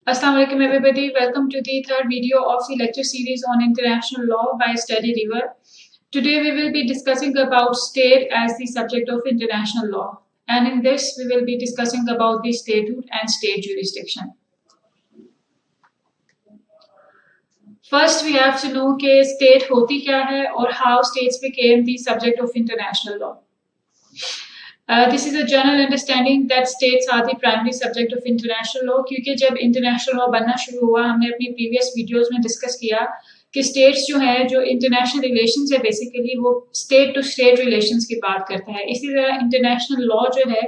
Assalamu alaikum everybody. Welcome to the third video of the lecture series on international law by Study River. Today we will be discussing about state as the subject of international law. And in this we will be discussing about the statehood and state jurisdiction. First we have to know कि state होती क्या है और how states became the subject of international law. This is a general understanding that states are the primary subject of international law क्योंकि जब international law बनना शुरू हुआ हमने अपनी previous videos में discuss किया कि states जो है जो international relations है basically वो state to state relations की बात करता है. इसी तरह international law जो है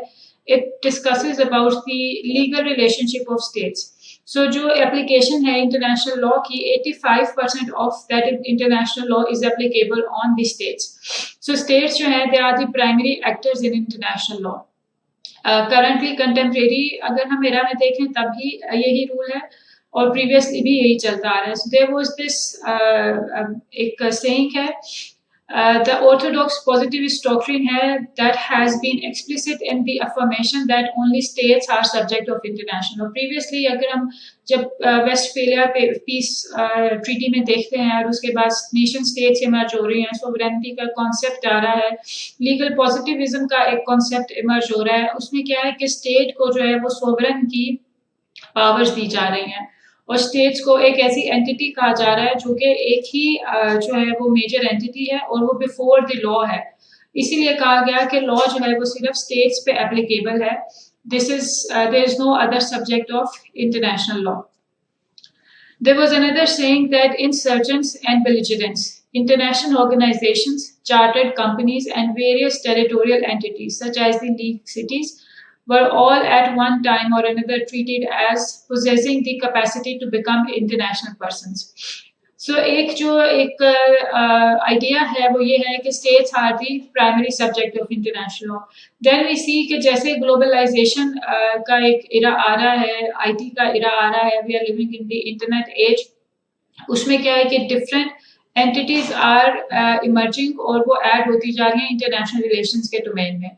it discusses about the legal relationship of states. So जो application है international law की 85% of that international law is applicable on the states. So states जो है they are the primary actors in international law. Currently contemporary अगर हम era में देखें तब भी यही रूल है और previously भी यही चलता आ रहा है. So there was this एक saying है the orthodox positivist doctrine है that has been explicit in the affirmation that only states are subject of international law. Previously अगर हम जब वेस्टफेलिया पीस ट्रीटी में देखते हैं और उसके बाद नेशन स्टेट्स इमर्ज हो रही हैं, सोवरेनिटी का कॉन्सेप्ट आ रहा है, लीगल पॉजिटिविज्म का एक कॉन्सेप्ट इमर्ज हो रहा है, उसमें क्या है कि स्टेट को जो है वो सोवरेन की पावर्स दी जा रही हैं और स्टेट्स को एक ऐसी एंटिटी कहा जा रहा है जो कि एक ही जो है वो मेजर एंटिटी है और वो बिफोर द लॉ है. इसीलिए कहा गया कि लॉ जो है वो सिर्फ स्टेट्स पे एप्लीकेबल है. there is no other subject of international law. There was another saying that insurgents and belligerents, international organizations, chartered companies and various territorial entities such as the League cities were all at one time or another treated as possessing the capacity to become international persons. So एक जो एक idea है वो ये है कि states are the primary subject of international law. Then we see कि जैसे globalization का एक era आ रहा है, IT का era आ रहा है, we are living in the internet age. उसमें क्या है कि different entities are emerging और वो add होती जा रही हैं international relations के domain में.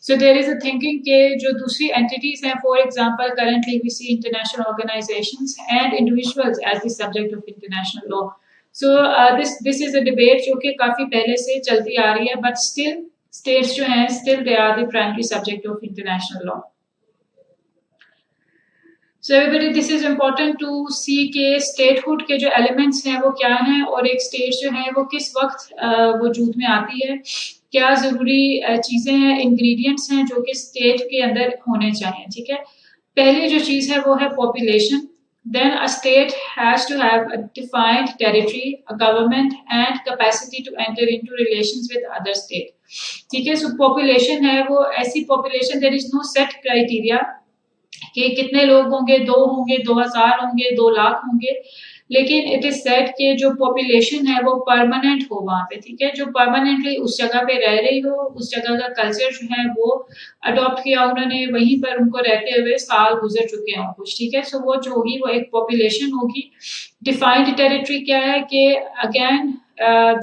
So there is a thinking कि जो दूसरी entities हैं, for example, currently we see international organizations and individuals as the subject of international law. So this is a debate जो कि काफी पहले से चलती आ रही है, but still states जो हैं still they are the primary subject of international law. So everybody, this is important to see कि statehood के जो elements हैं वो क्या हैं और एक state जो है वो किस वक्त वजूद में आती है, क्या ज़रूरी चीज़ें हैं, ingredients हैं जो कि state के अंदर होने चाहिए. ठीक है, पहली जो चीज़ है वो है population. Then a state has to have a defined territory, a government and capacity to enter into relations with other state. ठीक है, so population है वो ऐसी population, there is no set criteria कि कितने लोग होंगे, 2 होंगे, 2000 होंगे, 2 लाख होंगे, लेकिन इट इज सेट कि जो पॉपुलेशन है वो परमानेंट हो वहाँ पे. ठीक है, जो परमानेंटली उस जगह पे रह रही हो, उस जगह का कल्चर जो है वो अडॉप्ट किया उन्होंने, वहीं पर उनको रहते हुए साल गुजर चुके हों कुछ. ठीक है, सो वो जो होगी वो एक पॉपुलेशन होगी. डिफाइंड टेरिटरी क्या है कि again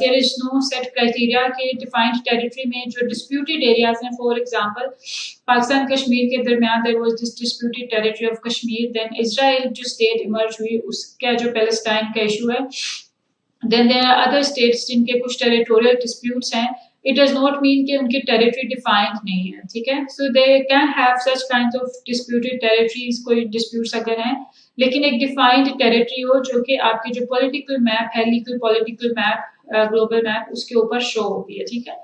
there is no set criteria कि defined territory में जो disputed areas हैं, for example पाकिस्तान कश्मीर के दरमियान there was this disputed territory of Kashmir, then Israel जो state emerge हुई उसका जो Palestine का issue है, then there are other states जिनके कुछ territorial disputes हैं. It does not mean कि उनकी territory defined नहीं है. ठीक है, so they can have such kinds of disputed territories, कोई disputes अगर हैं, लेकिन एक डिफाइंड टेरिटरी हो जो कि आपकी जो पॉलिटिकल मैप है, legal political map, global map, उसके ऊपर शो होती है. ठीक है,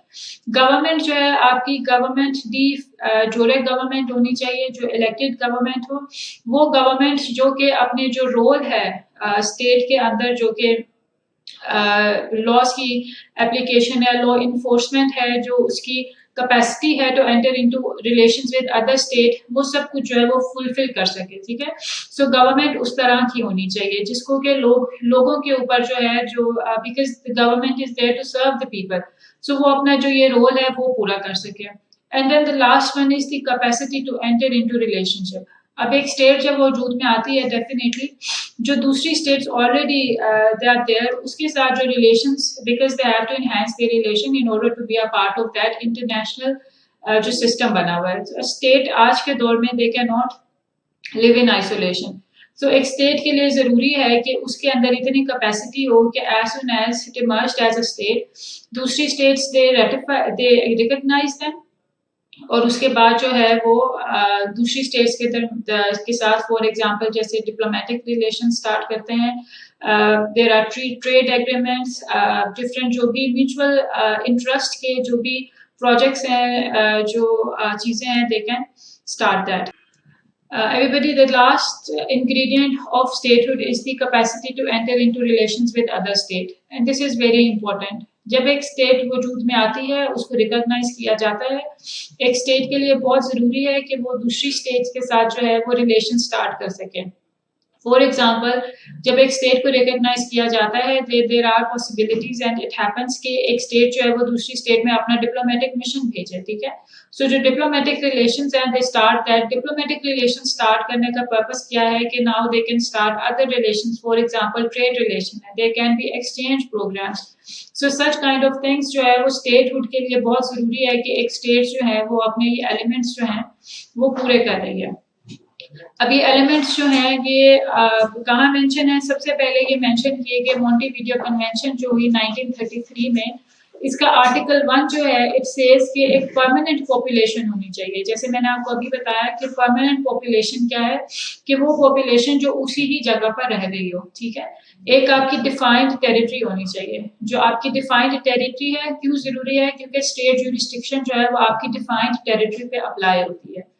गवर्नमेंट जो है आपकी गवर्नमेंट दी जोरे गवर्नमेंट होनी चाहिए, जो इलेक्टेड गवर्नमेंट हो, वो गवर्नमेंट जो कि अपने जो रोल है स्टेट के अंदर जो कि लॉज की एप्लीकेशन है, लॉ इन्फोर्समेंट है, जो उसकी कैपेसिटी है to enter into relations with other state, वो सब कुछ जो है वो फुलफिल कर सके. ठीक है, सो गवर्नमेंट उस तरह की होनी चाहिए जिसको कि लोगों के ऊपर जो है जो because the government is there to serve the people, so वो अपना जो ये रोल है वो पूरा कर सके. And then the last one is the capacity to enter into relationship. अब एक स्टेट जब वजूद में आती है, डेफिनेटली जो दूसरी states already they are there उसके साथ जो relations, because they have to enhance their relation in order to be a part of that international जो सिस्टम बना हुआ है. स्टेट आज के दौर में they can not live in isolation. So एक स्टेट के लिए जरूरी है कि उसके अंदर इतनी कैपेसिटी हो कि as soon as it emerged as a state, दूसरी states they ratify, they recognise them, और उसके बाद जो है वो दूसरी स्टेट्स के साथ फॉर एग्जांपल जैसे डिप्लोमेटिक रिलेशन स्टार्ट करते हैं, there are trade agreements, different जो भी म्यूचुअल इंटरेस्ट के जो भी प्रोजेक्ट्स हैं, जो चीज़ें हैं, दे can start that. Everybody, the last ingredient of statehood is the capacity to enter into relations with other state, and this is very important. जब एक स्टेट वजूद में आती है उसको रिकॉग्नाइज किया जाता है. एक स्टेट के लिए बहुत ज़रूरी है कि वो दूसरी स्टेट्स के साथ जो है वो रिलेशन स्टार्ट कर सके. फॉर एग्जाम्पल, जब एक स्टेट को रिकॉग्नाइज किया जाता है, there are possibilities and it happens कि एक स्टेट जो है वो दूसरी स्टेट में अपना डिप्लोमेटिक मिशन भेजे. ठीक है, सो जो डिप्लोमेटिक रिलेशंस हैं, they start that. Diplomatic relation start करने का पर्पस क्या है कि now they can start other relations. For example trade relation है, they can be exchange programs. So such kind of things जो है वो स्टेटहुड के लिए बहुत जरूरी है कि एक स्टेट जो है वो अपने ये एलिमेंट्स जो हैं वो पूरे कर रही है. अब ये एलिमेंट्स जो हैं ये कहाँ मेंशन है? सबसे पहले ये मेंशन किए गए मॉन्टेविडियो कन्वेंशन जो हुई 1933 में. इसका आर्टिकल 1 जो है इट सेज कि एक परमानेंट पॉपुलेशन होनी चाहिए. जैसे मैंने आपको अभी बताया कि परमानेंट पॉपुलेशन क्या है, कि वो पॉपुलेशन जो उसी ही जगह पर रह रही हो. ठीक है, एक आपकी डिफाइंड टेरिटरी होनी चाहिए. जो आपकी डिफाइंड टेरिटरी है, क्यों जरूरी है? क्योंकि स्टेट ज्यूरिस्डिक्शन जो है वो आपकी डिफाइंड टेरिटरी पे अप्लाई होती है.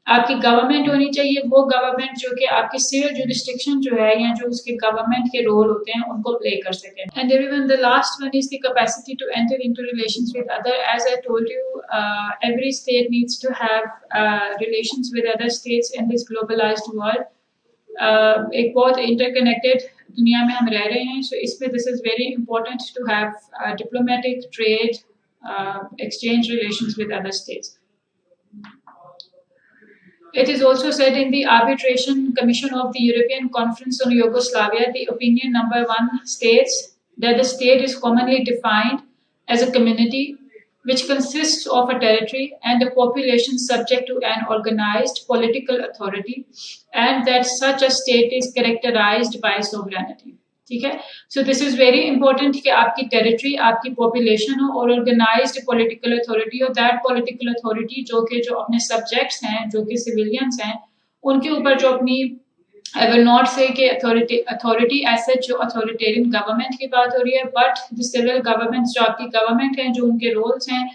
आपकी गवर्नमेंट होनी चाहिए, वो गवर्नमेंट जो कि आपकी सिविल जुरिस्डिक्शन जो है या जो उसके गवर्नमेंट के रोल होते हैं उनको प्ले कर सके. And even the last one is the capacity to enter into relations with other. As I told you, every state needs to have relations with other states in this globalised world. एक बहुत interconnected दुनिया में हम रह रहे हैं, so इसमें this is very important to have diplomatic, trade, exchange relations with other states. It is also said in the Arbitration Commission of the European Conference on Yugoslavia, the opinion number 1 states that the state is commonly defined as a community which consists of a territory and a population subject to an organized political authority, and that such a state is characterized by sovereignty. ठीक है, so this is very important कि आपकी territory, आपकी population हो और organised political authority हो. That political authority जो अपने सब्जेक्ट्स हैं, जो कि सिविलियंस हैं, उनके ऊपर जो अपनी, आई विल नॉट से कि अथॉरिटी एज सच जो अथॉरिटेरियन गवर्नमेंट की बात हो रही है, बट द सिविल गवर्नमेंट जो आपकी गवर्नमेंट है, जो उनके रोल्स हैं,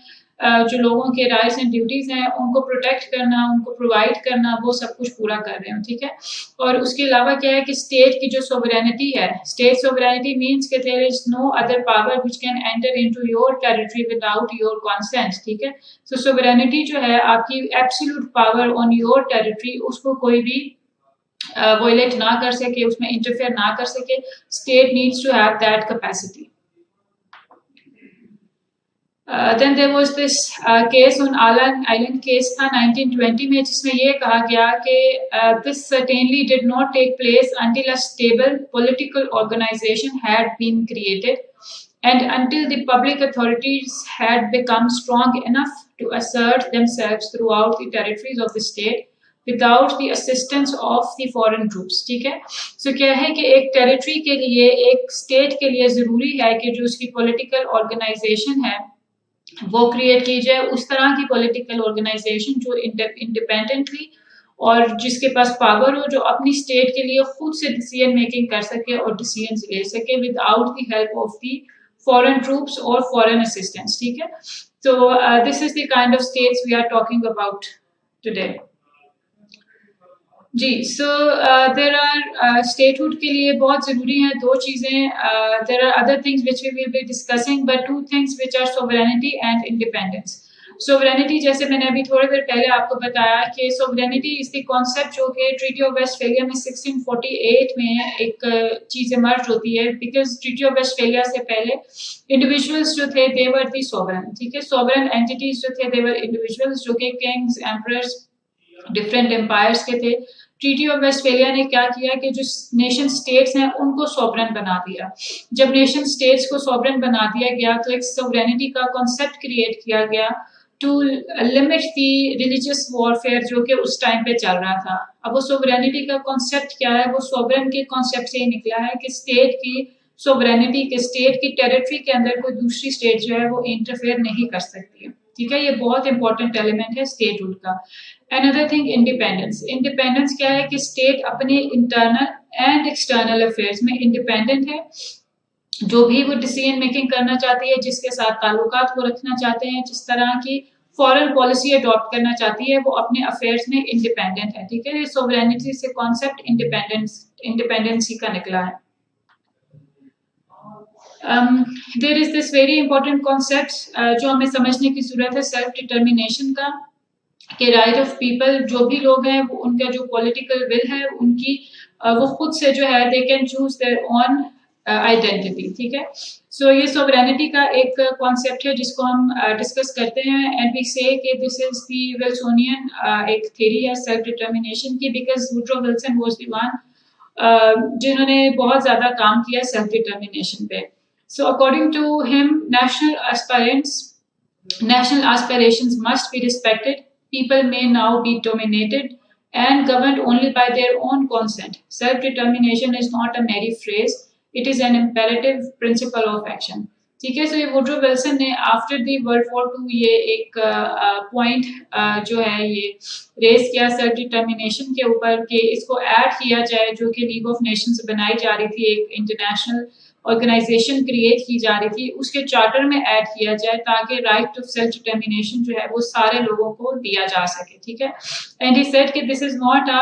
जो लोगों के राइट्स एंड ड्यूटीज हैं उनको प्रोटेक्ट करना, उनको प्रोवाइड करना, वो सब कुछ पूरा कर रहे हो. ठीक है, और उसके अलावा क्या है कि स्टेट की जो सोवरेनिटी है, स्टेट सोवरेनिटी मीन्स कि there is no other power which can enter into your territory without your consent. ठीक है, सो सोवरेनिटी जो है आपकी absolute power on your territory, उसको कोई भी वायलेट ना कर सके, उसमें इंटरफेयर ना कर सके. State needs to have that capacity. Then there was this case on Island case था 1920 में, जिसमें ये कहा गया कि this certainly did not take place until a stable political organization had been created and until the public authorities had become strong enough to assert themselves throughout the territories of the state without the assistance of the foreign troops. ठीक है, so क्या है कि एक territory के लिए, एक state के लिए ज़रूरी है कि जो उसकी पॉलिटिकल ऑर्गेनाइजेशन है वो क्रिएट की जाए, उस तरह की पॉलिटिकल ऑर्गेनाइजेशन जो इंडिपेंडेंटली और जिसके पास पावर हो, जो अपनी स्टेट के लिए खुद से डिसीजन मेकिंग कर सके और डिसीजन ले सके without the help of the foreign troops और फॉरेन असिस्टेंस. ठीक है, तो this is the kind of states we are talking about today. जी, सो देर आर स्टेटहुड के लिए बहुत ज़रूरी हैं दो चीज़ें. There are other things which we will be discussing, but two things which are sovereignty and independence. Sovereignty, जैसे मैंने अभी थोड़ी देर पहले आपको बताया कि सोवरेनिटी इज द कॉन्सेप्ट जो कि ट्रीटी ऑफ वेस्टफेलिया में 1648 में एक चीज़ इमर्ज होती है, बिकॉज ट्रीटी ऑफ वेस्टफेलिया से पहले इंडिविजुअल्स जो थे दे वर दी सोवरेन. ठीक है, सोवरेन एंटिटीज जो थे दे वर इंडिविजुअल्स, जो कि किंग्स, एम्परर्स, डिफरेंट एम्पायर्स के थे. ट्रीटी ऑफ वेस्टफेलिया ने क्या किया कि जो नेशन स्टेट्स हैं उनको सॉवरेन बना दिया. जब नेशन स्टेट्स को सॉवरेन बना दिया गया तो एक सोवरेनिटी का कॉन्सेप्ट क्रिएट किया गया to limit the religious warfare जो कि उस टाइम पे चल रहा था। अब वो सोवरेनिटी का कॉन्सेप्ट क्या है, वो सोवरेन के कॉन्सेप्ट से ही निकला है कि स्टेट की सोवरेनिटी के, स्टेट की टेरिटरी के अंदर कोई दूसरी स्टेट जो है वो इंटरफेयर नहीं कर सकती है। ठीक है, ये बहुत इंपॉर्टेंट एलिमेंट है स्टेटहुड का। Another thing, independence. इंडिपेंडेंस क्या है कि स्टेट अपने इंटरनल एंड एक्सटर्नल अफेयर्स में इंडिपेंडेंट है। जो भी वो डिसीजन मेकिंग करना चाहती है, जिसके साथ ताल्लुकात वो रखना चाहते हैं, जिस तरह की फॉरेन पॉलिसी अडॉप्ट करना चाहती है, वो अपने अफेयर्स में इंडिपेंडेंट है। ठीक है, ये सोवरेनिटी से कॉन्सेप्ट इंडिपेंडेंसी का निकला है। There is this very important concept जो हमें समझने की जरूरत है सेल्फ डिटर्मिनेशन का, कि राइट ऑफ पीपल, जो भी लोग हैं वो, उनका जो पॉलिटिकल विल है उनकी, वो खुद से जो है they can choose their own identity. ठीक है, सो ये सोवरेनिटी का एक कॉन्सेप्ट है जिसको हम डिस्कस करते हैं, and we say that this is the Wilsonian एक थ्योरी है सेल्फ डिटर्मिनेशन की, because Woodrow Wilson was the one जिन्होंने बहुत ज्यादा काम किया सेल्फ डिटर्मिनेशन पे। So according to him, national aspirations must be respected. People may now be dominated and governed only by their own consent. Self-determination is not a merry phrase, it is an imperative principle of action. ठीक है, सो ये Woodrow Wilson ने after the world war 2 ये एक point जो है ये race किया सेल्फ डिटर्मिनेशन के ऊपर, कि इसको ऐड किया जाए, जो कि लीग ऑफ नेशंस बनाई जा रही थी, एक इंटरनेशनल ऑर्गेनाइजेशन क्रिएट की जा रही थी, उसके चार्टर में ऐड किया जाए ताकि राइट टू सेल्फ डिटर्मिनेशन जो है वो सारे लोगों को दिया जा सके। ठीक है, एंड ही सेड कि this is not a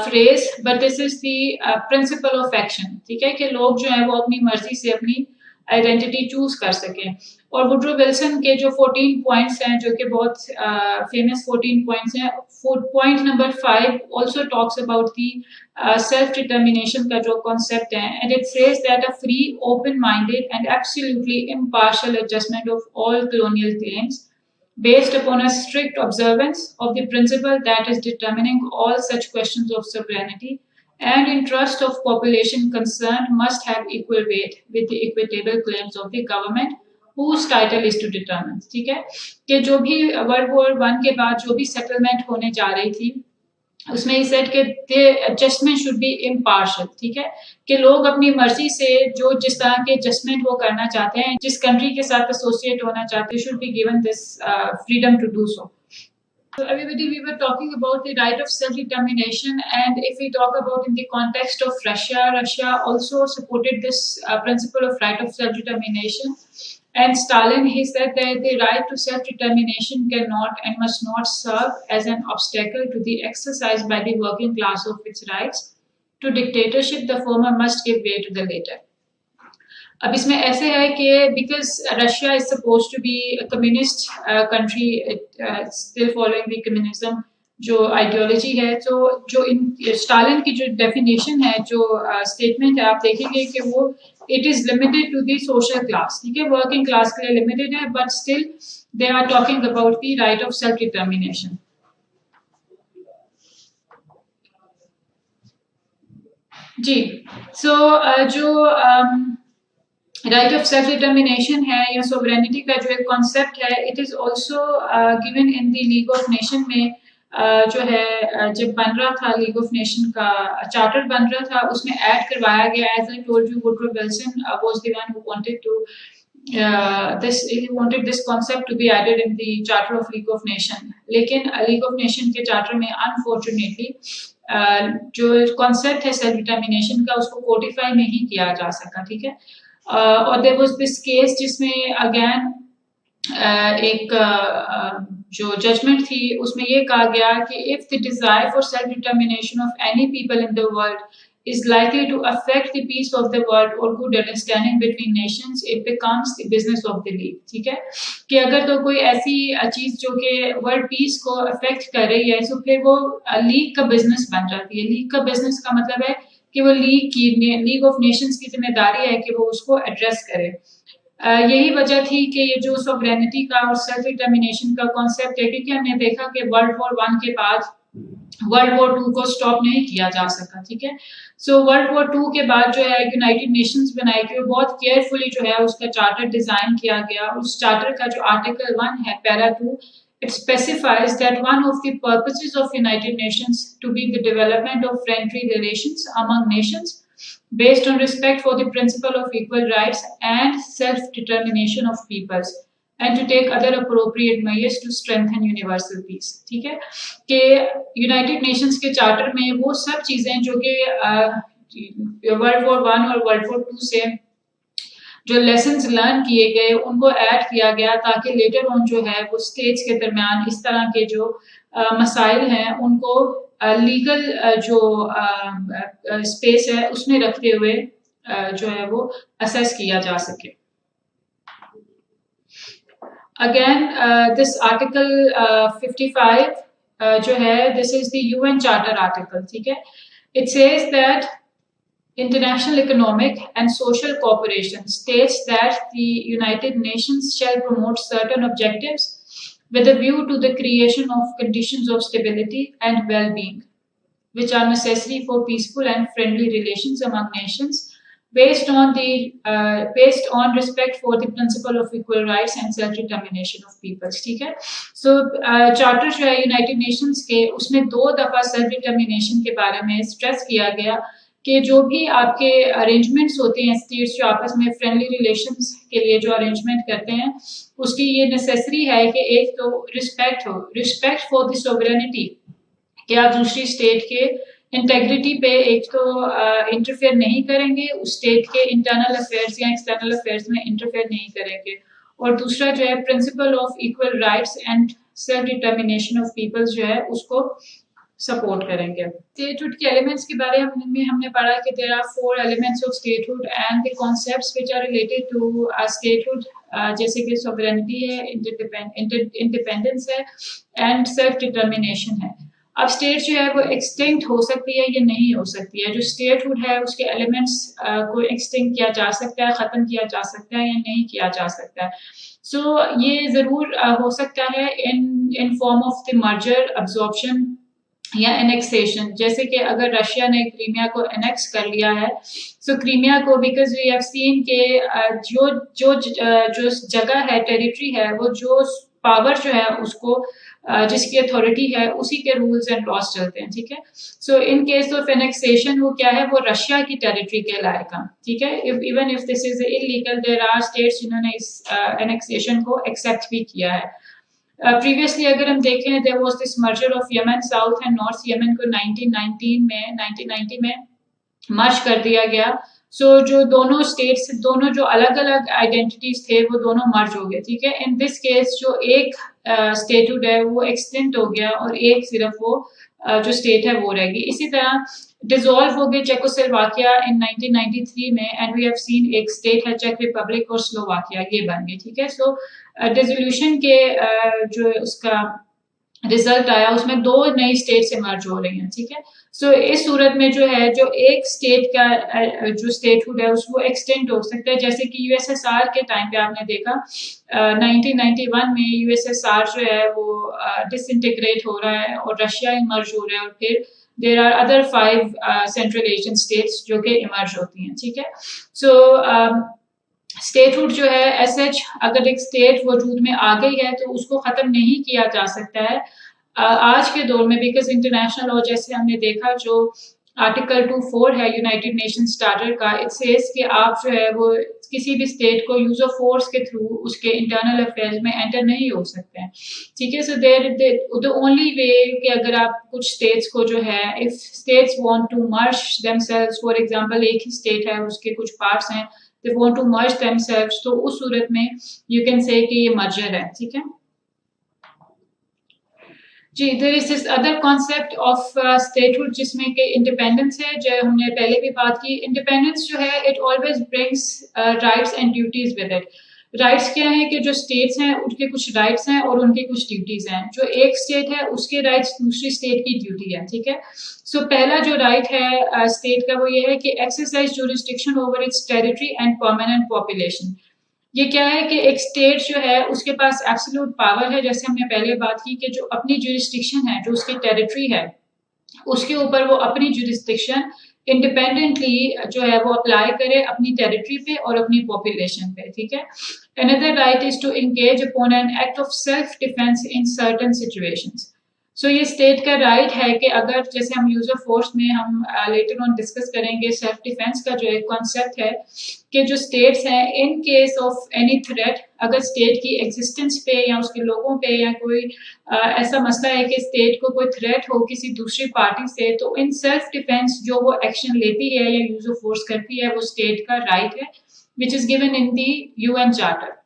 phrase but this is the principle of action. ठीक है, कि लोग जो है वो अपनी मर्जी से अपनी आइडेंटिटी चूज कर सकें। और वुड्रो विल्सन के जो 14 पॉइंट्स हैं, जो कि बहुत फेमस 14 पॉइंट्स हैं, point number 5 also talks about the self determination का जो कॉन्सेप्ट है, and it says that a free, open minded and absolutely impartial adjustment of all colonial claims based upon a strict observance of the principle that is determining all such questions of sovereignty and interest of population concerned must have equal weight with the equitable claims of the government whose title is to determine। ठीक है, कि जो भी world war 1 के बाद जो भी settlement होने जा रही थी, उसमें ही सेट के दे एडजस्टमेंट शुड बी इम्पार्शियल। ठीक है, कि लोग अपनी मर्जी से जो जिस तरह के एडजस्टमेंट वो करना चाहते हैं, जिस कंट्री के साथ एसोसिएट होना चाहते हैं, should be given this freedom to do so. So everybody, we were talking about the right of self-determination, and if we talk about in the context of Russia, Russia also supported this principle of right of self-determination. And Stalin, he said that the right to self-determination cannot and must not serve as an obstacle to the exercise by the working class of its rights. To dictatorship, the former must give way to the latter. अब इसमें ऐसे है कि because Russia is suppose to be communist country, still following the communism जो ideology है, तो जो इन Stalin की जो डेफिनेशन है, जो स्टेटमेंट है, आप देखेंगे कि वो it is limited to the social class. ठीक है, वर्किंग क्लास के लिए लिमिटेड है, but still they are talking about the right of self determination. जी, सो जो राइट ऑफ सेल्फ डिटर्मिनेशन है या सोवरेनिटी का जो एक कॉन्सेप्ट है, it is also given in the League of Nation में, जो है जब बन रहा था लीग ऑफ नेशन का चार्टर बन रहा था, उसमें ऐड करवाया गया। As I told you, Woodrow Wilson was the one who wanted to he wanted this concept to be added in the charter of League of Nation, लेकिन League of Nation के charter में unfortunately जो concept है self determination का, उसको Codify नहीं किया जा सका। ठीक है, और देयर वाज दिस केस जिसमें अगेन एक जो जजमेंट थी, उसमें ये कहा गया कि if the desire for self determination of any people in the world is likely to affect the peace of the world or good understanding between nations, it becomes the business of the league। ठीक है, कि अगर तो कोई ऐसी चीज जो कि वर्ल्ड पीस को अफेक्ट कर रही है, तो फिर वो लीग का बिजनेस बन जाती है। लीग का बिजनेस का मतलब है कि वो लीग ऑफ नेशंस की जिम्मेदारी है कि वो उसको एड्रेस करे। यही वजह थी कि ये जो सॉवरेनिटी का और सेल्फ डिटर्मिनेशन का कॉन्सेप्ट है, क्योंकि हमने देखा कि वर्ल्ड वॉर 1 के बाद वर्ल्ड वॉर टू को स्टॉप नहीं किया जा सका, ठीक है। सो वर्ल्ड वॉर टू के बाद जो है यूनाइटेड नेशंस बनाई गई, बहुत केयरफुली जो है उसका चार्टर डिजाइन किया गया। उस चार्टर का जो आर्टिकल 1 है para 2, it specifies that one of the purposes of United Nations to be the development of friendly relations among nations based on respect for the principle of equal rights and self-determination of peoples and to take other appropriate measures to strengthen universal peace। ठीक है कि United Nations के charter में वो सब चीजें जो कि वर्ल्ड वॉर 1 और वर्ल्ड वॉर 2 से जो लेसन्स लर्न किए गए उनको ऐड किया गया, ताकि लेटर ऑन जो है वो स्टेट्स के दरमियान इस तरह के जो मसाइल हैं उनको लीगल जो स्पेस है उसमें रखते हुए जो है वो असेस किया जा सके। अगेन दिस आर्टिकल 55 जो है this is the UN charter article, ठीक है। It says that international economic and social cooperation states that the United Nations shall promote certain objectives with a view to the creation of conditions of stability and well-being, which are necessary for peaceful and friendly relations among nations, based on respect for the principle of equal rights and self-determination of peoples। ठीक है। सो charter जो है United Nations के, उसमें 2 दफा self determination के बारे में स्ट्रेस किया गया कि जो भी आपके अरेंजमेंट्स होते हैं स्टेट्स जो आपस में फ्रेंडली रिलेशंस के लिए जो अरेंजमेंट करते हैं, उसकी ये नेसेसरी है कि एक तो रिस्पेक्ट हो, रिस्पेक्ट फॉर द सोवरेनिटी, कि आप दूसरी स्टेट के इंटेग्रिटी पे एक तो इंटरफेयर नहीं करेंगे, उस स्टेट के इंटरनल अफेयर्स या एक्सटर्नल अफेयर्स में इंटरफेयर नहीं करेंगे, और दूसरा जो है principle of equal rights and self determination of peoples जो है उसको सपोर्ट करेंगे। स्टेटहुड के एलिमेंट्स के बारे में हमने पढ़ा कि there are 4 elements of statehood and the concepts which are related to statehood, जैसे कि सॉवरेनिटी है, इंडिपेंडेंस है एंड सेल्फ डिटर्मिनेशन है। अब स्टेट जो है वो एक्सटिंक्ट हो सकती है या नहीं हो सकती है। जो स्टेटहुड है उसके एलिमेंट्स को एक्सटिंक्ट किया जा सकता है, ख़त्म किया जा सकता है या नहीं किया जा सकता है। सो ये ज़रूर हो सकता है in form of the merger, absorption या एनेक्सेशन। जैसे कि अगर रशिया ने क्रीमिया को एनेक्स कर लिया है, सो क्रीमिया को बिकॉज वी हैव सीन के जो जगह है, टेरिटरी है, वो जो पावर जो है उसको जिसकी अथॉरिटी है उसी के रूल्स एंड लॉज चलते हैं, ठीक है। सो इन केस ऑफ एनेक्सेशन वो क्या है, वो रशिया की टेरिटरी के लायक, ठीक है। Even if this is illegal, there are states जिन्होंने इस एनेक्सेशन को एक्सेप्ट भी किया है। प्रीवियसली अगर हम देखें, there was this merger of Yemen South and North Yemen को 1990 में मर्ज कर दिया गया। सो जो दोनों स्टेट्स, दोनों जो अलग अलग आइडेंटिटीज थे वो दोनों मर्ज हो गए, ठीक है। इन दिस केस जो एक स्टेटहुड है वो एक्सटेंट हो गया और एक सिर्फ वो जो स्टेट है वो रहेगी। इसी तरह डिसॉल्व हो गए चेकोस्लोवाकिया इन 1993 में, एंड वी हैव सीन एक स्टेट है चेक रिपब्लिक और स्लोवाकिया, ये बन गई, ठीक है। सो डिसोल्यूशन के जो उसका रिजल्ट आया उसमें 2 नई स्टेट्स इमर्ज हो रही हैं, ठीक है। सो इस सूरत में जो है जो एक स्टेट का जो स्टेटहुड है उसको एक्सटेंड हो सकता है। जैसे कि यूएसएसआर के टाइम पे आपने देखा 1991 में यूएसएसआर जो है वो डिसइंटीग्रेट हो रहा है और रशिया इमर्ज हो रहा है, और फिर there are other 5 Central Asian states जो कि इमर्ज होती हैं, ठीक है। सो स्टेटहुड जो है एसएच, अगर एक स्टेट वजूद में आ गई है तो उसको ख़त्म नहीं किया जा सकता है आज के दौर में, बिकॉज इंटरनेशनल लॉ जैसे हमने देखा जो आर्टिकल 24 है यूनाइटेड नेशंस चार्टर का, इट सेज कि आप जो है वो किसी भी स्टेट को यूज ऑफ फोर्स के थ्रू उसके इंटरनल अफेयर्स में एंटर नहीं हो सकते हैं, ठीक है। So there the only way कि अगर आप कुछ स्टेट्स को जो है, if states want to merge themselves, for example एक ही स्टेट है उसके कुछ पार्ट्स हैं, they want to merge themselves, तो उस सूरत में you can say कि ये मर्जर है, ठीक है जी। there is this other concept of statehood जिसमें कि इंडिपेंडेंस है, जो हमने पहले भी बात की। इंडिपेंडेंस जो है it always brings rights and duties with it। Rights क्या है कि जो स्टेट्स हैं उनके कुछ राइट्स हैं और उनके कुछ ड्यूटीज हैं। जो एक स्टेट है उसके राइट्स दूसरी स्टेट की ड्यूटी है, ठीक है। सो पहला जो राइट है स्टेट का वो ये है कि exercise jurisdiction over it's territory and permanent population. ये क्या है कि एक स्टेट जो है उसके पास एब्सोल्यूट पावर है, जैसे हमने पहले बात की कि जो अपनी जुरिस्डिक्शन है, जो उसकी टेरिटरी है, उसके ऊपर वो अपनी जुरिस्डिक्शन इंडिपेंडेंटली जो है वो अप्लाई करे अपनी टेरिटरी पे और अपनी पॉपुलेशन पे, ठीक है। Another right is to engage upon an act of self defence in certain situations. So ये स्टेट का राइट है कि अगर, जैसे हम यूज ऑफ फोर्स में हम लेटर ऑन डिस्कस करेंगे, सेल्फ डिफेंस का जो एक कॉन्सेप्ट है कि जो स्टेट्स हैं in case of any threat, अगर स्टेट की एग्जिस्टेंस पे या उसके लोगों पे या कोई ऐसा मसला है कि स्टेट को कोई थ्रेट हो किसी दूसरी पार्टी से, तो इन सेल्फ डिफेंस जो वो एक्शन लेती है या यूज ऑफ फोर्स करती है, वो स्टेट का राइट है, which is given in the UN charter.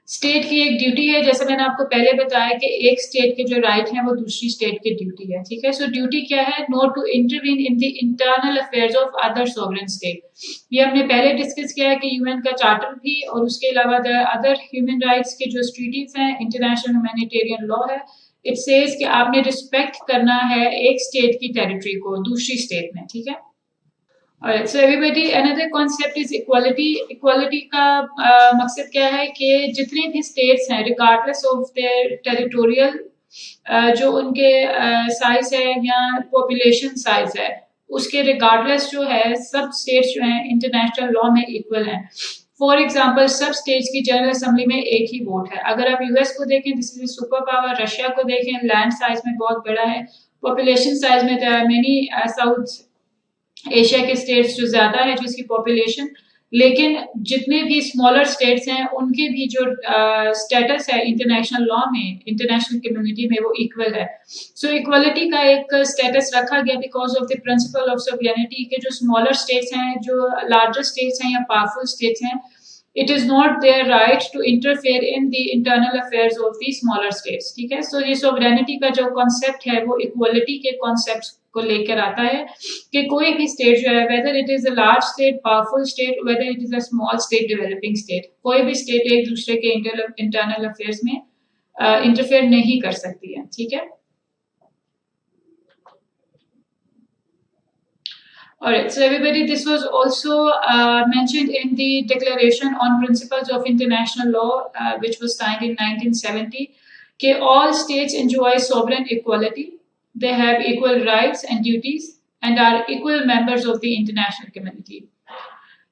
State की एक ड्यूटी है, जैसे मैंने आपको पहले बताया कि एक स्टेट के जो राइट है वो दूसरी स्टेट की ड्यूटी है, ठीक है। सो ड्यूटी क्या है? Not to intervene in the internal affairs of other sovereign state. ये हमने पहले डिस्कस किया है कि यूएन का चार्टर भी और उसके अलावा अदर ह्यूमन राइट्स के जो ट्रीटीज हैं, इंटरनेशनल ह्यूमैनिटेरियन लॉ है, इट सेज कि आपने रिस्पेक्ट करना है एक स्टेट की टेरिटरी को दूसरी स्टेट में, ठीक है। Alright, so everybody, another concept is equality. Equality का मकसद क्या है कि जितने भी states हैं, regardless of their territorial जो उनके साइज है या population size है, उसके regardless जो है सब states जो हैं international law में equal हैं। फॉर एग्जाम्पल, सब स्टेट्स की जनरल असेंबली में एक ही वोट है। अगर आप यूएस को देखें, this is super power. Russia को देखें, लैंड साइज में बहुत बड़ा है, पॉपुलेशन साइज में there are many South Asia के स्टेट्स जो ज्यादा है जिसकी पॉपुलेशन, लेकिन जितने भी स्मॉलर स्टेट्स हैं उनके भी जो स्टेटस है इंटरनेशनल लॉ में, इंटरनेशनल कम्युनिटी में, वो इक्वल है। सो इक्वलिटी का एक स्टेटस रखा गया because of the principle of sovereignty के जो स्मॉलर स्टेट्स हैं, जो लार्जर स्टेट्स हैं या पावरफुल स्टेट्स हैं, it is not their right to interfere in the internal affairs of the smaller states, ठीक है। सो ये sovereignty का जो कॉन्सेप्ट है वो इक्वलिटी के कॉन्सेप्ट को लेकर आता है कि कोई भी स्टेट जो है, whether it is a large state, powerful state, whether it is a small state, developing state, कोई भी स्टेट एक दूसरे के इंटरनल अफेयर्स में इंटरफेयर नहीं कर सकती है, ठीक है। Alright, so everybody, this was also mentioned in the Declaration on Principles of International Law, which was signed in 1970. कि all states enjoy sovereign equality, they have equal rights and duties, and are equal members of the international community.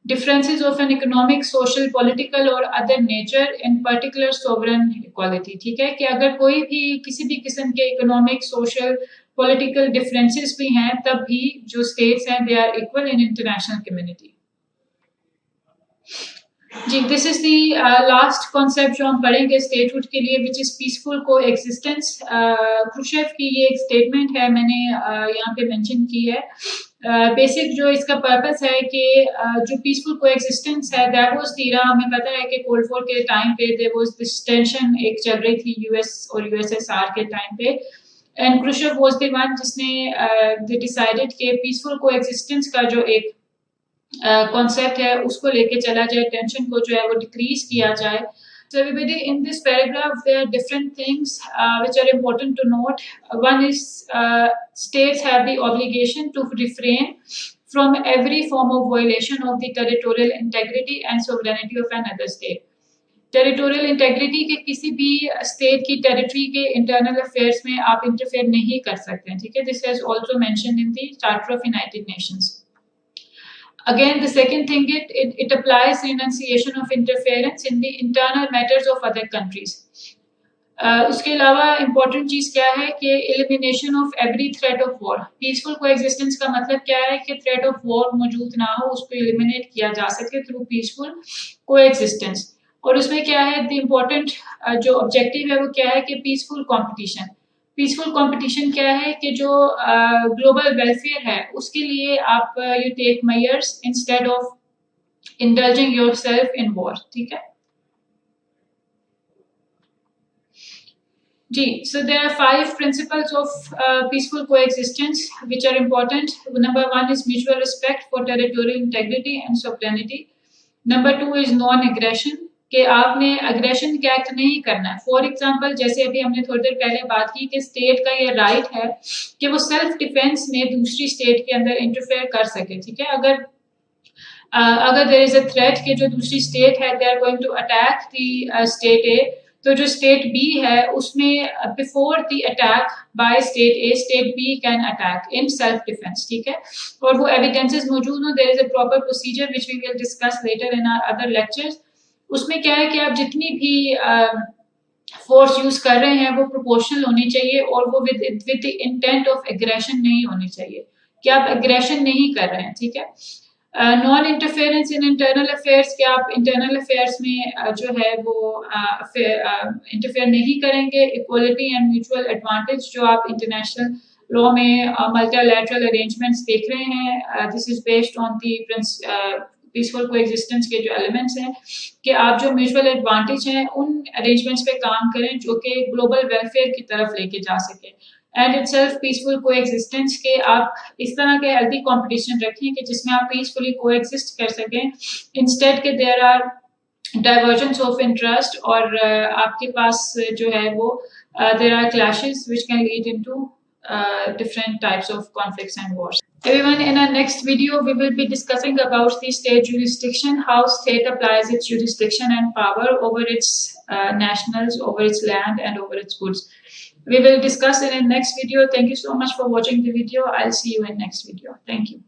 Differences of an economic, social, political or other nature, in particular sovereign equality, ठीक है। कि अगर कोई भी किसी भी किस्म के इकोनॉमिक, सोशल, पॉलिटिकल डिफरेंसेस भी हैं, तब भी जो स्टेट्स हैं they are equal in international community. जी, this is the last concept जो हम पढ़ेंगे स्टेटहुड के लिए, which is peaceful coexistence. Khrushchev की ये एक स्टेटमेंट है, मैंने यहाँ पे मेंशन की है। बेसिक जो इसका पर्पस है कि जो पीसफुल को एक्सिस्टेंस है, दैट वाज द एरा, हमें पता है कि कोल्ड वॉर के टाइम पे देयर वाज दिस टेंशन एक चल रही थी यूएस और यूएसएसआर के टाइम पे, एंड क्रुशेव वाज द वन जिसने डिसाइडेड कि पीसफुल को एक्सिस्टेंस का जो एक कॉन्सेप्ट है उसको लेके चला जाए, टेंशन को जो है वो डिक्रीज किया जाए। So everybody, in this paragraph there are different things which are important to note. One is states have the obligation to refrain from every form of violation of the territorial integrity and sovereignty of another state. Territorial integrity के किसी भी state की territory के internal affairs में आप interfere नहीं कर सकते हैं, ठीक है। This has also mentioned in the charter of United Nations. Again, the second thing, it applies renunciation of interference in the internal matters of other countries. उसके अलावा इम्पोर्टेंट चीज क्या है कि elimination of every threat of war. Peaceful coexistence का मतलब क्या है कि थ्रेट ऑफ वॉर मौजूद ना हो, उसको एलिमिनेट किया जा सके थ्रू पीसफुल कोएग्जिस्टेंस। और उसमें क्या है, द इम्पोर्टेंट जो ऑब्जेक्टिव है वो क्या है कि पीसफुल कॉम्पिटिशन। पीसफुल कंपटीशन क्या है कि जो ग्लोबल वेलफेयर है उसके लिए आप you take measures instead of indulging yourself in war, ठीक है जी। So there are 5 principles of peaceful coexistence which are important. Number 1 is mutual respect for territorial integrity and sovereignty. Number 2 is non aggression, कि आपने aggression के act नहीं करना है। For example, जैसे अभी हमने थोड़ी देर पहले बात की कि स्टेट का ये राइट है कि वो सेल्फ डिफेंस में दूसरी स्टेट के अंदर इंटरफेयर कर सके, ठीक है। अगर अगर देयर इज अ थ्रेट कि जो दूसरी स्टेट है they are going to attack the state A, तो जो स्टेट बी है उसमें before the attack by state A, state B can attack in self defence, ठीक है। और वो एविडेंसेस मौजूद हो, there is a proper procedure which we will discuss later in our other lectures. उसमें क्या है कि आप जितनी भी फोर्स यूज कर रहे हैं वो प्रोपोर्शनल होनी चाहिए और वो with the intent of aggression नहीं होनी चाहिए कि आप एग्रेशन नहीं कर रहे हैं, ठीक है। Non interference in internal affairs, कि आप इंटरनल अफेयर्स में जो है वो इंटरफेयर नहीं करेंगे। इक्वलिटी एंड म्यूचुअल एडवांटेज, जो आप इंटरनेशनल लॉ में मल्टीलैटरल अरेंजमेंट्स देख रहे हैं, this is based on the peaceful coexistence के जो एलिमेंट्स हैं, कि आप जो म्यूचुअल एडवांटेज हैं उन अरेंजमेंट्स पे काम करें जो कि ग्लोबल वेलफेयर की तरफ लेके जा सके। And it self peaceful coexistence, के आप इस तरह के हेल्दी कंपटीशन रखें कि जिसमें आप पीसफुली कोएग्जिस्ट कर सकें, इंस्टेड के there are divergence of interest, और आपके पास जो है वो there are clashes which can lead into different types of conflicts and wars. Everyone, in our next video, we will be discussing about the state jurisdiction, how state applies its jurisdiction and power over its nationals, over its land, and over its goods. We will discuss in the next video. Thank you so much for watching the video. I'll see you in next video. Thank you.